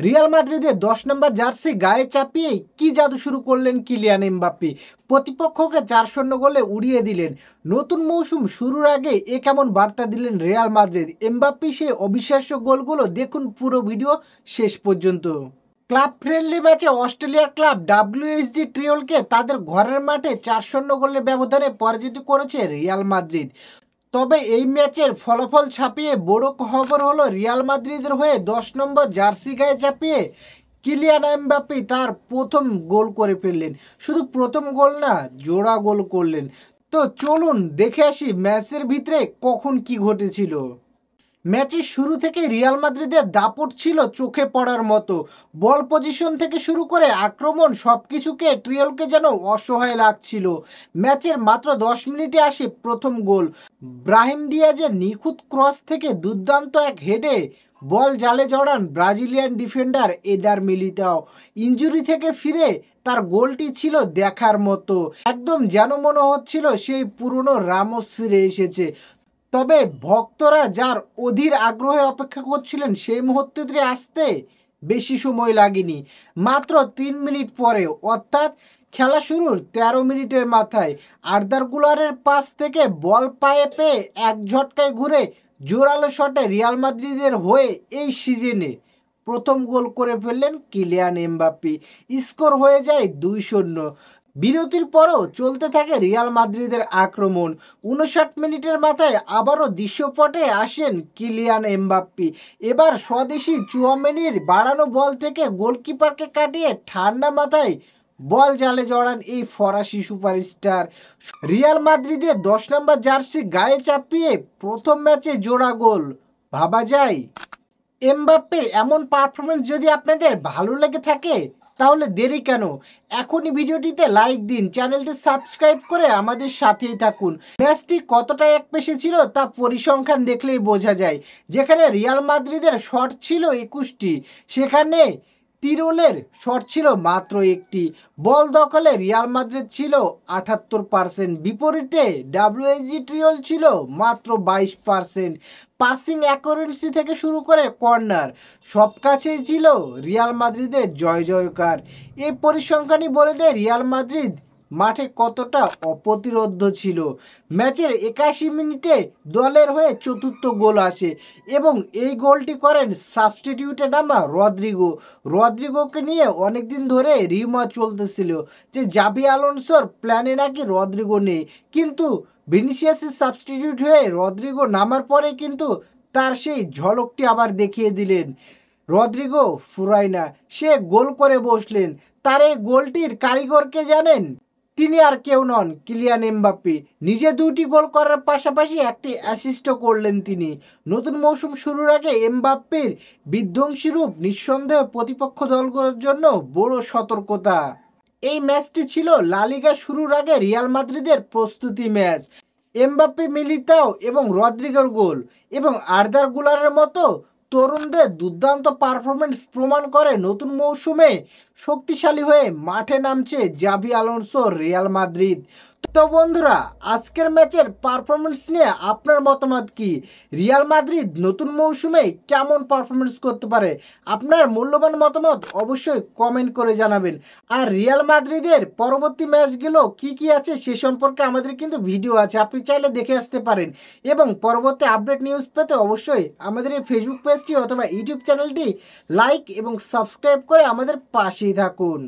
Real মাদ্রিদের ১০ নম্বর jersey গায়ে চাপিয়ে কি জাদু শুরু করলেন কিলিয়ান এমবাপ্পে। প্রতিপক্ষকে ৪-০ গোলে উড়িয়ে দিলেন। নতুন মৌসুম শুরুর আগে কেমন বার্তা দিলেন রিয়াল মাদ্রিদ। এমবাপ্পে সেই অবিশ্বাস্য গোলগুলো দেখুন পুরো ভিডিও শেষ পর্যন্ত। ক্লাব ফ্রেন্ডলি ম্যাচে অস্ট্রেলিয়ার ক্লাব ডাব্লিউএসজি ট্রিওলকে তাদের ঘরের মাঠে ৪-০ গোলের ব্যবধানে পরাজিত করেছে রিয়াল মাদ্রিদ। তবে এই ম্যাচের ফলাফল ছাপিয়ে বড় খবর হলো রিয়াল মাদ্রিদের হয়ে ১০ নম্বর জার্সি গায়ে চাপিয়ে কিলিয়ান এমবাপ্পে তার প্রথম গোল করে ফেললেন। শুধু প্রথম গোল না, জোড়া গোল করলেন। তো চলুন দেখে আসি ম্যাচের ভিতরে কখন কি ঘটেছিল। ম্যাচের শুরু থেকে রিয়াল মাদ্রিদের দাপট ছিল চোখে পড়ার মতো। বল পজিশন থেকে শুরু করে আক্রমণ সবকিছুকে ট্রিওলকে যেন অসহায় লাগছিল। ম্যাচের মাত্র ১০ মিনিটে আসে প্রথম গোল। ব্রাহিম দিয়াজের নিখুঁত ক্রস থেকে দুর্দান্ত এক হেডে বল জালে জড়ান Brazilian defender either Militao. Injury থেকে ফিরে তার গোলটি ছিল দেখার মতো। একদম যেন মনে হচ্ছিল সেই পুরনো রামোস ফিরে এসেছে। তবে ভক্তরা যার অধীর আগ্রহে অপেক্ষা করছিলেন সেই মুহূর্তটি আসতে বেশি সময় লাগেনি। মাত্র ৩ মিনিট পরে, অর্থাৎ খেলা শুরুর ১৩ মিনিটের মাথায় আর্দার গুলারের পাস থেকে বল পায়ে পেয়ে এক ঝটকায় ঘুরে জোরালো শটে রিয়াল মাদ্রিদের হয়ে এই সিজনে প্রথম গোল করে ফেললেন কিলিয়ান এমবাপ্পে। স্কোর হয়ে যায় ২-০। বিরতির পরও চলতে থাকে রিয়াল মাদ্রিদের আক্রমণ। ৫৯ মিনিটের মাথায় আবারও দৃশ্যপটে আসেন কিলিয়ান এমবাপ্পে। এবার স্বদেশি চুয়ামেনির বাড়ানো বল থেকে গোলকিপারকে কাটিয়ে ঠান্ডা মাথায় বল জালে জড়ান এই ফরাসি সুপারস্টার। রিয়াল মাদ্রিদের ১০ নম্বর জার্সি গায়ে চাপিয়ে প্রথম ম্যাচে জোড়া গোল, ভাবা যায়? এমবাপ্পের এমন পারফরমেন্স যদি আপনাদের ভালো লেগে থাকে তাহলে দেরি কেন, এখনই ভিডিওটিতে লাইক দিন, চ্যানেলটি সাবস্ক্রাইব করে আমাদের সাথেই থাকুন। ম্যাচটি কতটা একপেশে ছিল তা পরিসংখ্যান দেখলেই বোঝা যায়। যেখানে রিয়াল মাদ্রিদের শট ছিল ২১টি, সেখানে তিরোলের শট ছিল মাত্র একটি। বল দখলে রিয়াল মাদ্রিদ ছিল ৭৮%, বিপরীতে ডাব্লিউএসজি ট্রিওল ছিল মাত্র ২২%। পাসিং অ্যাকুরেন্সি থেকে শুরু করে কর্নার সব কাছেই ছিল রিয়াল মাদ্রিদের জয় জয়কার। এই পরিসংখ্যানই বলে দেয় রিয়াল মাদ্রিদ মাঠে কতটা অপ্রতিরোধ্য ছিল। ম্যাচের ৮১ মিনিটে দলের হয়ে চতুর্থ গোল আসে এবং এই গোলটি করেন সাবস্টিটিউটে নামা রদ্রিগোকে নিয়ে অনেকদিন ধরে রিউমার চলতেছিল যে জাভি আলোনসোর প্ল্যানে নাকি রদ্রিগো নেই, কিন্তু ভিনিসিয়াসের সাবস্টিটিউট হয়ে রদ্রিগো নামার পরে কিন্তু তার সেই ঝলকটি আবার দেখিয়ে দিলেন রদ্রিগো ফুরাইনা। সে গোল করে বসলেন। তার এই গোলটির কারিগরকে জানেন? তিনি আর কেউ নন, কিলিয়ান এমবাপ্পে। নিজে ২টি গোল করার পাশাপাশি একটি অ্যাসিস্টও করলেন তিনি। নতুন মৌসুম শুরুর আগে এমবাপ্পের বিধ্বংসী রূপ নিঃসন্দেহে প্রতিপক্ষ দলগুলোর জন্য বড় সতর্কতা। এই ম্যাচটি ছিল লা লিগা শুরুর আগে রিয়াল মাদ্রিদের প্রস্তুতি ম্যাচ। এমবাপ্পে, মিলিতাও এবং রদ্রিগোর গোল এবং আর্দার গুলারের মতো তরুণদের দুর্দান্ত পারফরমেন্স প্রমাণ করে নতুন মৌসুমে শক্তিশালী হয়ে মাঠে নামছে জাভি আলোনসোর রিয়াল মাদ্রিদ। তো বন্ধুরা, আজকের ম্যাচের পারফরমেন্স নিয়ে আপনার মতামত কি? রিয়াল মাদ্রিদ নতুন মৌসুমে কেমন পারফরমেন্স করতে পারে? আপনার মূল্যবান মতামত অবশ্যই কমেন্ট করে জানাবেন। আর রিয়াল মাদ্রিদের পরবর্তী ম্যাচগুলো কি আছে সে সম্পর্কে আমাদের কিন্তু ভিডিও আছে, আপনি চাইলে দেখে আসতে পারেন। এবং পরবর্তী আপডেট নিউজ পেতে অবশ্যই আমাদের এই ফেসবুক পেজটি অথবা ইউটিউব চ্যানেলটি লাইক এবং সাবস্ক্রাইব করে আমাদের পাশেই থাকুন।